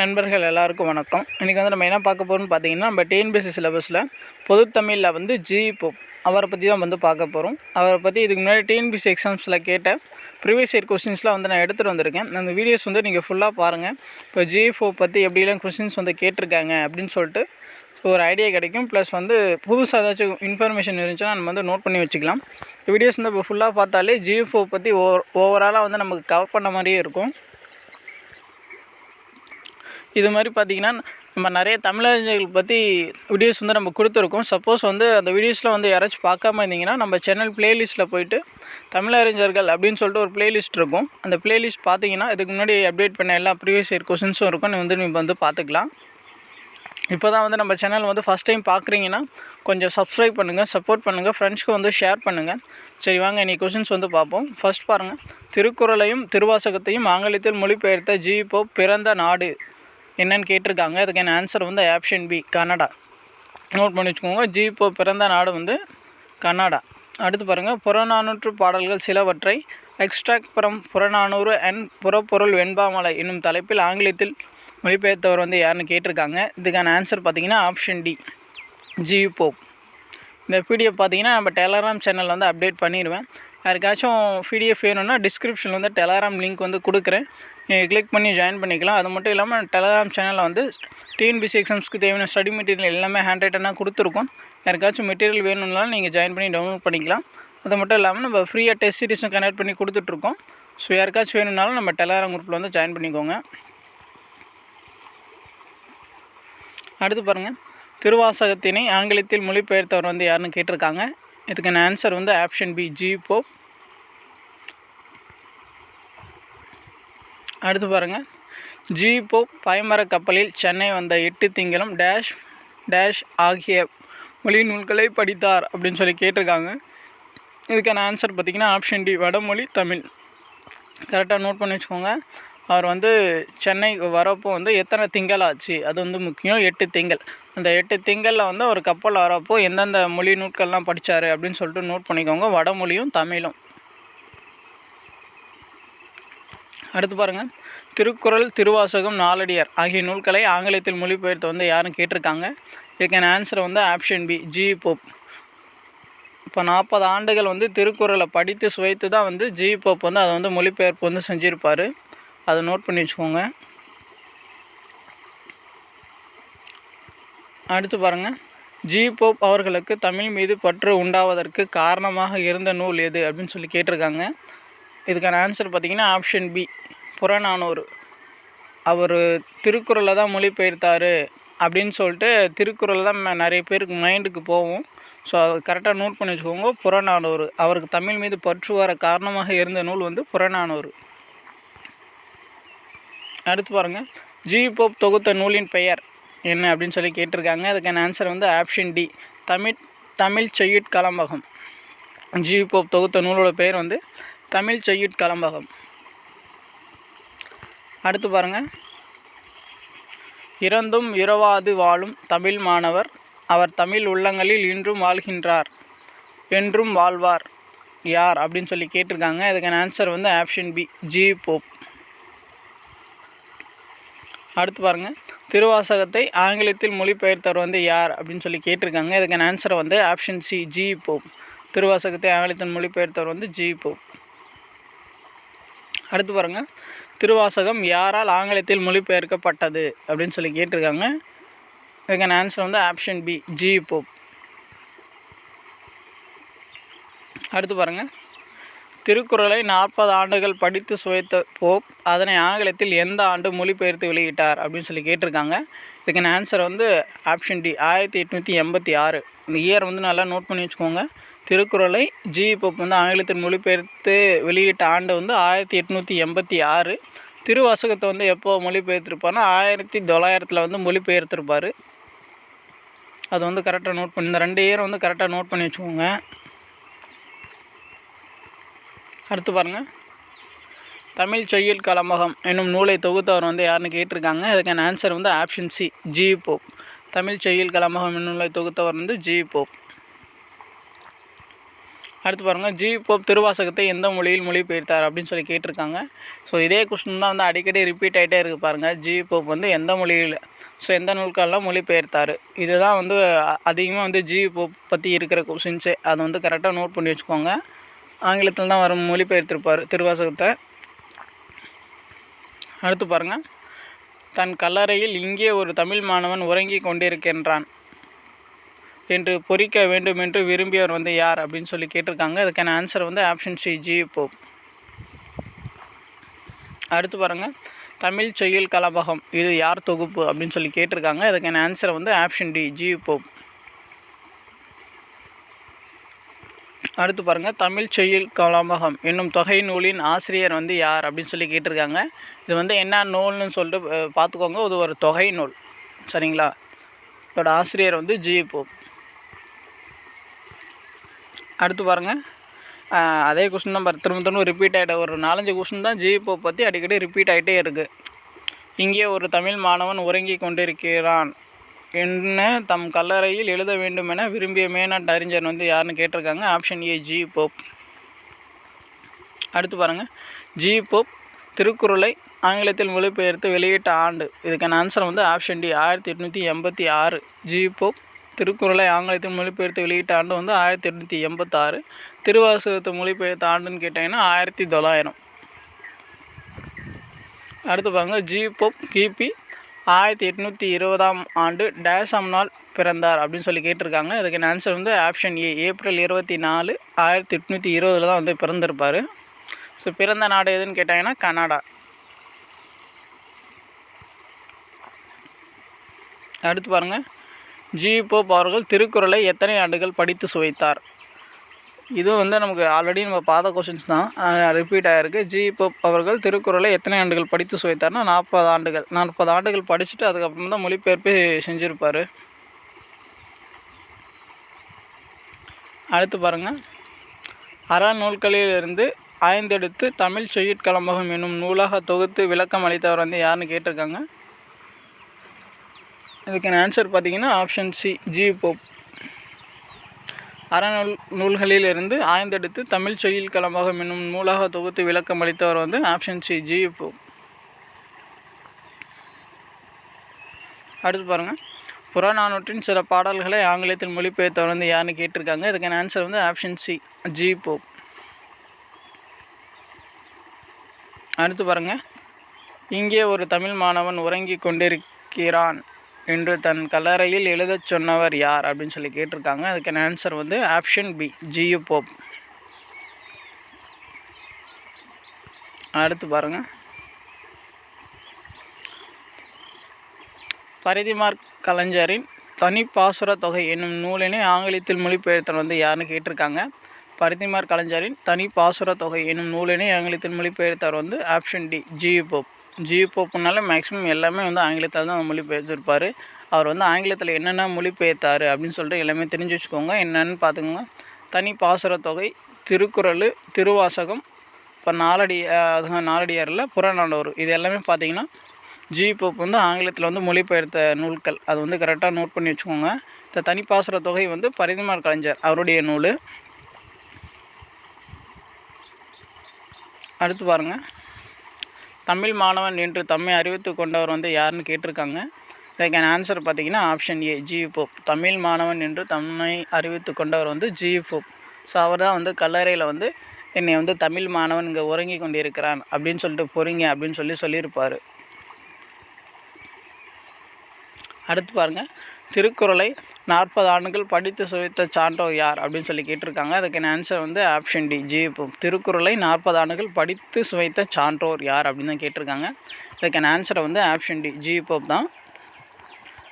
நண்பர்கள் எல்லாருக்கும் வணக்கம். இன்றைக்கி வந்து நம்ம என்ன பார்க்க போகிறோம்னு பார்த்தீங்கன்னா, நம்ம டிஎன்பிஎஸ்சி சிலபஸில் பொதுத்தமிழில் வந்து ஜிஇ போப் அவரை பற்றி தான் வந்து பார்க்க போகிறோம். அவரை பற்றி இதுக்கு முன்னாடி டிஎன்பிஎஸ்சி எக்ஸாம்ஸில் கேட்ட ப்ரீவியஸ் இயர் கொஸ்டின்ஸ்லாம் வந்து நான் எடுத்துகிட்டு வந்திருக்கேன். அந்த வீடியோஸ் வந்து நீங்கள் ஃபுல்லாக பாருங்கள். இப்போ ஜிஇ போப் பற்றி எப்படிலாம் கொஸ்டின்ஸ் வந்து கேட்டிருக்காங்க அப்படின்னு சொல்லிட்டு ஒரு ஐடியா கிடைக்கும். ப்ளஸ் வந்து புதுசாக ஏதாச்சும் இன்ஃபர்மேஷன் இருந்துச்சுன்னா நம்ம வந்து நோட் பண்ணி வச்சுக்கலாம். வீடியோஸ் வந்து இப்போ ஃபுல்லாக பார்த்தாலே ஜிஇ போப் பற்றி ஓவராலாக வந்து நமக்கு கவர் பண்ண மாதிரியே இருக்கும். இது மாதிரி பார்த்திங்கன்னா நம்ம நிறைய தமிழறிஞர்கள் பற்றி வீடியோஸ் வந்து நம்ம கொடுத்துருக்கோம். சப்போஸ் வந்து அந்த வீடியோஸில் வந்து யாராச்சும் பார்க்காம இருந்தீங்கன்னா நம்ம சேனல் ப்ளேலிஸ்ட்டில் போய்ட்டு தமிழறிஞர்கள் அப்படின்னு சொல்லிட்டு ஒரு ப்ளேலிஸ்ட் இருக்கும். அந்த ப்ளேலிஸ்ட் பார்த்தீங்கன்னா இதுக்கு முன்னாடி அப்டேட் பண்ண எல்லா ப்ரீவியஸ் இயர் கொஸ்டின்ஸும் இருக்கும். நீங்கள் வந்து பார்த்துக்கலாம். இப்போ தான் வந்து நம்ம சேனல் வந்து ஃபஸ்ட் டைம் பார்க்குறீங்கன்னா கொஞ்சம் சப்ஸ்கிரைப் பண்ணுங்கள், சப்போர்ட் பண்ணுங்கள், ஃப்ரெண்ட்ஸ்க்கு வந்து ஷேர் பண்ணுங்கள். சரி வாங்க இன்றைக்கி கொஸ்டின்ஸ் வந்து பார்ப்போம். ஃபஸ்ட் பாருங்கள், திருக்குறளையும் திருவாசகத்தையும் ஆங்கிலத்தில் மொழிபெயர்த்த ஜிஇ போப் பிறந்த நாடு என்னன்னு கேட்டிருக்காங்க. அதுக்கான ஆன்சர் வந்து ஆப்ஷன் பி கனடா. நோட் பண்ணி வச்சுக்கோங்க. ஜிஇ போப் பிறந்த நாடு வந்து கனடா. அடுத்து பாருங்கள், புறநானூற்று பாடல்கள் சிலவற்றை எக்ஸ்ட்ராக்ட் ஃப்ரம் புறநானூறு அண்ட் புறப்பொருள் வெண்பாமலை என்னும் தலைப்பில் ஆங்கிலத்தில் மொழிபெயர்த்தவர் வந்து யாருன்னு கேட்டிருக்காங்க. இதுக்கான ஆன்சர் பார்த்திங்கன்னா ஆப்ஷன் டி ஜிஇ போப். இந்த பிடிஎஃப் பார்த்திங்கன்னா நம்ம டெலகிராம் சேனலில் வந்து அப்டேட் பண்ணிடுவேன். யாருக்காச்சும் பிடிஎஃப் வேணும்னா டிஸ்கிரிப்ஷனில் வந்து டெலகிராம் லிங்க் வந்து கொடுக்குறேன். நீங்கள் கிளிக் பண்ணி ஜாயின் பண்ணிக்கலாம். அது மட்டும் இல்லாமல் டெலகிராம் சேனலில் வந்து டிஎன்பிஎஸ்சி எக்ஸாம்ஸ்க்கு தேவையான ஸ்டடி மெட்டீரியல் எல்லாமே ஹேண்ட் ரைட்டனாக கொடுத்துருக்கோம். யாருக்காச்சும் மெட்டீரியல் வேணும்னாலும் நீங்கள் ஜாயின் பண்ணி டவுன்லோட் பண்ணிக்கலாம். அது மட்டும் இல்லாமல் நம்ம ஃப்ரீயாக டெஸ்ட் சீரிஸும் கனெக்ட் பண்ணி கொடுத்துட்ருக்கோம். ஸோ யாருக்காச்சும் வேணும்னாலும் நம்ம டெலகிராம் குரூப்பில் வந்து ஜாயின் பண்ணிக்கோங்க. அடுத்து பாருங்கள், திருவாசகத்தினை ஆங்கிலத்தில் மொழிபெயர்த்தவர் வந்து யாருன்னு கேட்டிருக்காங்க. இதுக்கான ஆன்சர் வந்து ஆப்ஷன் பி ஜிஇ போப். அடுத்து பாருங்கள், ஜிஇ போப் பாய்மர கப்பலில் சென்னை வந்த 8 திங்களும் டேஷ் டேஷ் ஆகிய மொழி நூல்களை படித்தார் அப்படின்னு சொல்லி கேட்டிருக்காங்க. இதுக்கான ஆன்சர் பார்த்திங்கன்னா ஆப்ஷன் டி வடமொழி தமிழ். கரெக்டாக நோட் பண்ணி வச்சுக்கோங்க. அவர் வந்து சென்னைக்கு வரப்போ வந்து எத்தனை திங்கள் ஆச்சு அது வந்து முக்கியம். 8 திங்கள். அந்த 8 திங்களில் வந்து ஒரு கப்பல் வரப்போ எந்தெந்த மொழி நூல்கள்லாம் படித்தார் அப்படின்னு சொல்லிட்டு நோட் பண்ணிக்கோங்க. வடமொழியும் தமிழும். அடுத்து பாருங்கள், திருக்குறள் திருவாசகம் நாலடியார் ஆகிய நூல்களை ஆங்கிலத்தில் மொழிபெயர்த்து வந்து யாரும் கேட்டிருக்காங்க. இதுக்கான ஆன்சர் வந்து ஆப்ஷன் பி ஜிஇ போப். இப்போ 40 ஆண்டுகள் வந்து திருக்குறளை படித்து சுவைத்து தான் வந்து ஜிஇ போப் வந்து அதை வந்து மொழிபெயர்ப்பு வந்து செஞ்சுருப்பார். அதை நோட் பண்ணி வச்சுக்கோங்க. அடுத்து பாருங்கள், ஜிஇ போப் அவர்களுக்கு தமிழ் மீது பற்று உண்டாவதற்கு காரணமாக இருந்த நூல் எது அப்படின்னு சொல்லி கேட்டிருக்காங்க. இதுக்கான ஆன்சர் பார்த்திங்கன்னா ஆப்ஷன் பி புறநானூறு. அவர் திருக்குறளை தான் மொழிபெயர்த்தார் அப்படின்னு சொல்லிட்டு திருக்குறள் தான் நிறைய பேருக்கு மைண்டுக்கு போகும். ஸோ அதை கரெக்டாக நோட் பண்ணி வச்சுக்கோங்க. புறநானூறு. அவருக்கு தமிழ் மீது பற்று வர காரணமாக இருந்த நூல் வந்து புறநானூறு. அடுத்து பாருங்கள், ஜிஇ போப் தொகுத்த நூலின் பெயர் என்ன அப்படின்னு சொல்லி கேட்டிருக்காங்க. அதுக்கான ஆன்சர் வந்து option D Tamil Seyyutkalambakam. GE Pope தொகுத்த நூலோட பெயர் வந்து தமிழ் செய்யுட்கலம்பகம். அடுத்து பாருங்கள், இறந்தும் இரவாது வாழும் தமிழ் மாணவர் அவர் தமிழ் உள்ளங்களில் இன்றும் வாழ்கின்றார் என்றும் வாழ்வார் யார் அப்படின்னு சொல்லி கேட்டிருக்காங்க. இதுக்கான ஆன்சர் வந்து ஆப்ஷன் பி ஜிஇ போப். அடுத்து பாருங்கள், திருவாசகத்தை ஆங்கிலத்தில் மொழிபெயர்த்தவர் வந்து யார் அப்படின்னு சொல்லி கேட்டிருக்காங்க. இதுக்கான ஆன்சர் வந்து ஆப்ஷன் சி ஜிஇ போப். திருவாசகத்தை ஆங்கிலத்தில் மொழிபெயர்த்தவர் வந்து ஜிஇ போப். அடுத்து பாருங்கள், திருவாசகம் யாரால் ஆங்கிலத்தில் மொழிபெயர்க்கப்பட்டது அப்படின்னு சொல்லி கேட்டிருக்காங்க. இதுக்கான ஆன்சர் வந்து ஆப்ஷன் பி ஜிஇ போப். அடுத்து பாருங்கள், திருக்குறளை 40 ஆண்டுகள் படித்து சுவைத்த போப் அதனை ஆங்கிலத்தில் எந்த ஆண்டு மொழிபெயர்த்து வெளியிட்டார் அப்படின்னு சொல்லி கேட்டிருக்காங்க. இதுக்கான ஆன்சர் வந்து ஆப்ஷன் டி 1886. இந்த இயர் வந்து நல்லா நோட் பண்ணி வச்சுக்கோங்க. திருக்குறளை ஜிஇ போப் வந்து ஆங்கிலத்தில் மொழிபெயர்த்து வெளியிட்ட ஆண்டு வந்து 1886. திருவாசகத்தை வந்து எப்போ மொழிபெயர்த்திருப்பார்னா 1900 வந்து மொழிபெயர்த்திருப்பார். அது வந்து கரெக்டாக நோட் பண்ணி இந்த 2 இயர் வந்து கரெக்டாக நோட் பண்ணி வச்சுக்கோங்க. அடுத்து பாருங்கள், தமிழ் செய்யுள் கலம்பகம் என்னும் நூலை தொகுத்தவர் வந்து யாருன்னு கேட்டிருக்காங்க. அதுக்கான ஆன்சர் வந்து option C GE Pope. Tamil Seyyul Kalambakam என்னும் நூலை தொகுத்தவர் வந்து ஜிஇ போப். அடுத்து பாருங்கள், ஜி போப் திருவாசகத்தை எந்த மொழியில் மொழிபெயர்த்தார் அப்படின்னு சொல்லி கேட்டிருக்காங்க. ஸோ இதே கொஸ்டின் தான் வந்து அடிக்கடி ரிப்பீட் ஆகிட்டே இருக்குது பாருங்கள். ஜி போப் வந்து எந்த மொழியில், ஸோ எந்த நூல்களெலாம் மொழிபெயர்த்தார், இதுதான் வந்து அதிகமாக வந்து ஜி போப் பற்றி இருக்கிற கொஸ்டின்ஸே. அதை வந்து கரெக்டாக நோட் பண்ணி வச்சுக்கோங்க. ஆங்கிலத்தில் தான் வரும் மொழிபெயர்த்திருப்பார் திருவாசகத்தை. அடுத்து பாருங்கள், தன் கல்லறையில் இங்கே ஒரு தமிழ் மாணவன் உறங்கி கொண்டிருக்கின்றான் என்று பொறிக்க வேண்டும் என்று விரும்பியவர் வந்து யார் அப்படின்னு சொல்லி கேட்டிருக்காங்க. அதுக்கான ஆன்சர் வந்து ஆப்ஷன் சி, ஜி போப். அடுத்து பாருங்கள், தமிழ் செய்யுள் கலம்பகம் இது யார் தொகுப்பு அப்படின்னு சொல்லி கேட்டிருக்காங்க. அதுக்கான ஆன்சர் வந்து ஆப்ஷன் டி, ஜி போப். அடுத்து பாருங்கள், தமிழ் செய்யுள் கலம்பகம் என்னும் தொகை நூலின் ஆசிரியர் வந்து யார் அப்படின்னு சொல்லி கேட்டிருக்காங்க. இது வந்து என்ன நூல்னு சொல்லிட்டு பார்த்துக்கோங்க. இது ஒரு தொகை நூல், சரிங்களா. இதோட ஆசிரியர் வந்து ஜி போப். அடுத்து பாருங்கள், அதே கொஸ்டின் தான் திரும்ப ரிப்பீட் ஆகிட்ட ஒரு 4-5 கொஸ்டின் தான் ஜி போப் பற்றி அடிக்கடி ரிப்பீட் ஆகிட்டே இருக்குது. இங்கே ஒரு தமிழ் மாணவன் உறங்கி கொண்டிருக்கிறான் என்ன தம் கல்லறையில் எழுத வேண்டும் என விரும்பிய மேனாட்டு அறிஞர் வந்து யாருன்னு கேட்டிருக்காங்க. Option A, G Pope. அடுத்து பாருங்கள், ஜி போப் திருக்குறளை ஆங்கிலத்தில் மொழிபெயர்த்து வெளியிட்ட ஆண்டு, இதுக்கான ஆன்சர் வந்து ஆப்ஷன் டி, 1886. ஜி போப் திருக்குறளை ஆங்கிலத்தில் மொழிபெயர்த்து வெளியிட்ட ஆண்டு வந்து 1886. திருவாசகத்தை மொழிபெயர்த்த ஆண்டுன்னு கேட்டிங்கன்னா 1900. அடுத்து பாருங்க, ஜி போப் கிபி 1820ஆம் ஆண்டு டேஷாம் நாள் பிறந்தார் அப்படின்னு சொல்லி கேட்டிருக்காங்க. இதுக்கான ஆன்சர் வந்து ஆப்ஷன் ஏ, ஏப்ரல் 24, 1820 தான் வந்து பிறந்திருப்பார். ஸோ பிறந்த நாடு எதுன்னு கேட்டாங்கன்னா கனடா. அடுத்து பாருங்கள், ஜி போப் அவர்கள் திருக்குறளை எத்தனை ஆண்டுகள் படித்து சுவைத்தார். இது வந்து நமக்கு ஆல்ரெடி நம்ம பார்த்த கொஷின்ஸ் தான், ரிப்பீட் ஆகிருக்கு. ஜி போப் அவர்கள் திருக்குறளை எத்தனை ஆண்டுகள் படித்து சுவைத்தார்னா 40 ஆண்டுகள். 40 ஆண்டுகள் படிச்சுட்டு அதுக்கப்புறம் தான் மொழிபெயர்ப்பு செஞ்சுருப்பார். அடுத்து பாருங்கள், அறநூல்களிலிருந்து ஆய்ந்தெடுத்து தமிழ் செய்யுட்கலம்பகம் என்னும் நூலாக தொகுத்து விளக்கம் அளித்தவர் வந்து யாருன்னு கேட்டிருக்காங்க. இதுக்கான ஆன்சர் பார்த்தீங்கன்னா ஆப்ஷன் சி, ஜி போப். அறநூல்களிலிருந்து ஆய்ந்தெடுத்து தமிழ் செய்யுள் கலம்பகம் என்னும் நூலாக தொகுத்து விளக்கம் அளித்தவர் வந்து ஆப்ஷன் சி, ஜி போப். அடுத்து பாருங்கள், புறநானூற்றின் சில பாடல்களை ஆங்கிலத்தில் மொழிபெயர்த்தவர் வந்து யாருன்னு கேட்டிருக்காங்க. இதுக்கான ஆன்சர் வந்து ஆப்ஷன் சி, ஜி போப். அடுத்து பாருங்கள், இங்கே ஒரு தமிழ் மாணவன் உறங்கி கொண்டிருக்கிறான் என்று தன் கல்லறையில் எழுதச் சொன்னவர் யார் அப்படின்னு சொல்லி கேட்டிருக்காங்க. அதுக்கான ஆன்சர் வந்து ஆப்ஷன் பி, ஜி போப். அடுத்து பாருங்கள், பரிதிமாற் கலைஞரின் தனிப்பாசுர தொகை என்னும் நூலினை ஆங்கிலத்தில் மொழிபெயர்த்தவர் வந்து யாருன்னு கேட்டிருக்காங்க. பரிதிமாற் கலைஞரின் தனிப்பாசுர தொகை என்னும் நூலினை ஆங்கிலத்தில் மொழிபெயர்த்தவர் வந்து ஆப்ஷன் டி, ஜி போப். ஜி போப்புனால மேக்ஸிமம் எல்லாமே வந்து ஆங்கிலத்தில் தான் மொழிபெயர்த்திருப்பார். அவர் வந்து ஆங்கிலத்தில் என்னென்ன மொழிபெயர்த்தார் அப்படின்னு சொல்லிட்டு எல்லாமே தெரிஞ்சு வச்சுக்கோங்க. என்னென்னு பார்த்துக்கோங்க. தனி பாசுர தொகை, திருக்குறள், திருவாசகம், இப்போ நாலடியாரில் புறநானூறு, இது எல்லாமே பார்த்தீங்கன்னா ஜி போப் வந்து ஆங்கிலத்தில் வந்து மொழிபெயர்த்த நூல்கள். அது வந்து கரெக்டாக நோட் பண்ணி வச்சுக்கோங்க. இந்த தனிப்பாசுர தொகை வந்து பரிதிமாற் கலைஞர் அவருடைய நூல். அடுத்து பாருங்கள், தமிழ் மாணவன் என்று தம்மை அறிவித்து கொண்டவர் வந்து யாருன்னு கேட்டிருக்காங்க. இதுக்கான ஆன்சர் பார்த்தீங்கன்னா option A, G Pope. Tamil மாணவன் என்று தம்மை அறிவித்து கொண்டவர் வந்து ஜி போப். ஸோ அவர் தான் வந்து கல்லறையில் வந்து என்னை வந்து தமிழ் மாணவன் இங்கே உறங்கி கொண்டிருக்கிறான் அப்படின்னு சொல்லிட்டு பொறிங்க அப்படின்னு சொல்லியிருப்பார். அடுத்து பாருங்கள், திருக்குறளை 40 ஆண்டுகள் படித்து சுவைத்த சான்றோர் யார் அப்படின்னு சொல்லி கேட்டிருக்காங்க. அதுக்கான ஆன்சர் வந்து ஆப்ஷன் டி, ஜி போப். திருக்குறளை 40 ஆண்டுகள் படித்து சுவைத்த சான்றோர் யார் அப்படின்னு தான் கேட்டிருக்காங்க. அதுக்கான ஆன்சரை வந்து ஆப்ஷன் டி, ஜி போப் தான்.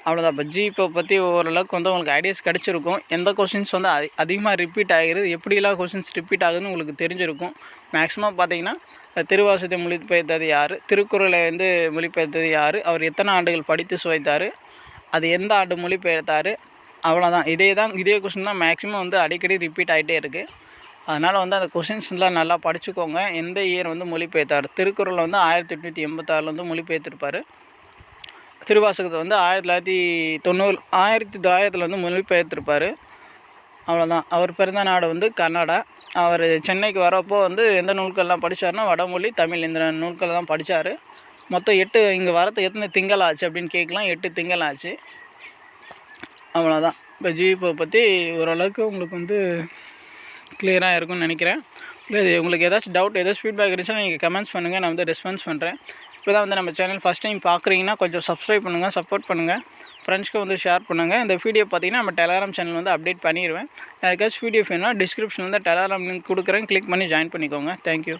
அவ்வளோதான். இப்போ ஜி போப் பற்றி ஓரளவுக்கு வந்து உங்களுக்கு ஐடியாஸ் கிடச்சிருக்கும். எந்த கொஷின்ஸ் வந்து அதிகமாக ரிப்பீட் ஆகிருது, எப்படிலாம் கொஷின்ஸ் ரிப்பீட் ஆகுதுன்னு உங்களுக்கு தெரிஞ்சிருக்கும். மேக்ஸிமம் பார்த்தீங்கன்னா திருவாசகத்தை மொழிபெயர்த்தது யார், திருக்குறளை வந்து மொழிபெயர்த்தது யார், அவர் எத்தனை ஆண்டுகள் படித்து சுவைத்தார், அது எந்த ஆண்டு மொழிபெயர்த்தார், அவ்வளோதான். இதே கொஷின் தான் மேக்ஸிமம் வந்து அடிக்கடி ரிப்பீட் ஆகிட்டே இருக்குது. அதனால் வந்து அந்த கொஷின்ஸ்லாம் நல்லா படிச்சுக்கோங்க. எந்த இயர் வந்து மொழிபெயர்த்தார். திருக்குறள் வந்து 1886 வந்து மொழிபெயர்த்திருப்பார். திருவாசகத்தை வந்து 1900 வந்து மொழிபெயர்த்திருப்பார். அவ்வளோதான். அவர் பிறந்த நாடு வந்து கனடா. அவர் சென்னைக்கு வரப்போ வந்து எந்த நூல்கள்லாம் படித்தார்னா வடமொழி, தமிழ் இந்த நூல்களை தான் படித்தார். மொத்தம் 8 இங்கே வரத்துக்கு எத்தனை திங்கள் ஆச்சு அப்படின்னு கேட்கலாம். 8 திங்கள் ஆச்சு. அவ்வளோதான். இப்போ ஜிபி பற்றி ஓரளவுக்கு உங்களுக்கு வந்து கிளியராக இருக்கும்னு நினைக்கிறேன். இல்லை உங்களுக்கு ஏதாச்சும் டவுட் ஏதாச்சும் ஃபீட்பேக் இருந்துச்சுன்னா நீங்கள் கமெண்ட்ஸ் பண்ணுங்கள், நான் வந்து ரெஸ்பான்ஸ் பண்ணுறேன். இப்போ தான் வந்து நம்ம சேனல் ஃபஸ்ட் டைம் பார்க்குறீங்கன்னா கொஞ்சம் சப்ஸ்கிரைப் பண்ணுங்கள், சப்போர்ட் பண்ணுங்கள், ஃப்ரெண்ட்ஸ்க்கு வந்து ஷேர் பண்ணுங்கள். இந்த வீடியோ பார்த்தீங்கன்னா நம்ம டெலகிராம் சேனல் வந்து அப்டேட் பண்ணிடுவேன். யாருக்காச்சும் வீடியோ வேணும்னா டிஸ்கிரிப்ஷனில் வந்து டெலகிராம் லிங்க் கொடுக்குறேன், கிளிக் பண்ணி ஜாயின் பண்ணிக்கோங்க. தேங்க்யூ.